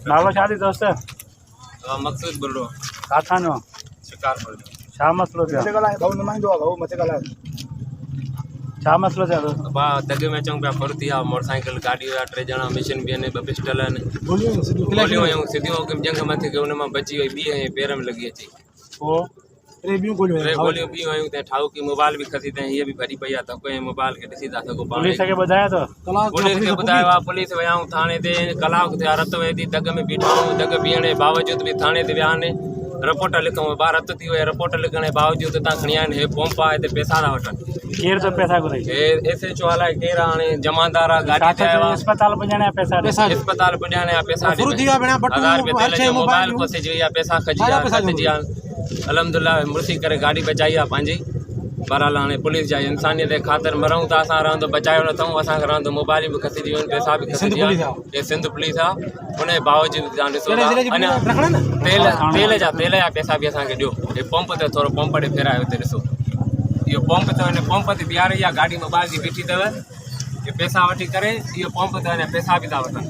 नालो शादी दोस्त मकसूद बोल रहा हूँ काथानो शिकार बोल रहा छा मसलो छे छा मसलो छे दोस्त बा दगे में चऊं पिया फुर्ती आहे मोटरसाइकिल गाड़ी हुआ 3 ॼणा मिशन भी आहिनि 2 पिस्टल आहिनि गोलियूं हुयूं सिधियूं जंग मथे के हुन मां बची वई ॿी ऐं पेर में लॻी अची ओ टे गोलियूं ॿियूं आयूं त ठाऊ की मोबाइल भी खसी त हीअ भी भरी पई आहे त कोई मोबाइल खे ॾिसी था सघो पाण पुलिस के ॿुधाया तो पुलिस खे ॿुधायो आहे पुलिस वियाऊं थाणे ते कलाक थिया रत वहे थी दग में बीठा आहियूं दग बीहण जे बावजूद भी थाणे ते विया आहिनि रिपोर्ट लिखूं ॿार रत थी वई रिपोर्ट लिखण जे बावजूद हितां खणी आया आहिनि हे पंप आहे हिते पैसा था वठनि केर तो पैसा घुराई हे SHO अलाए केरु आहे हाणे जमादार आहे गाॾी ते आयो आहे अस्पताल पुॼाणे पैसा अस्पताल पुॼाणे जा पैसा 1000 रुपया तेल जो मोबाइल फसिजी वई आहे पैसा खजी विया अलहमदुलिल्लाह मुर्सी करे गाड़ी बचाई आहे पंहिंजी बहरहाल हाणे पुलिस जा इंसानियत जे ख़ातिर मरूं था असां रहंदो बचायो न अथऊं असांखे रहंदो मोबाइल भी खसिजी वियूं पैसा भी खसिजी विया हे सिंध पुलिस आहे उन जे बावजूद तव्हां ॾिसो था अञा तेल जा पैसा भी असांखे ॾियो हे पंप ते थोरो पंप ॾे फेरायो हिते ॾिसो इहो पंप ते हिन पंप ते बीहारे आहे गाड़ी मोबाइल जी बीठी अथव हे पैसा वठी करे इहो पंप ते पैसा भी था वठनि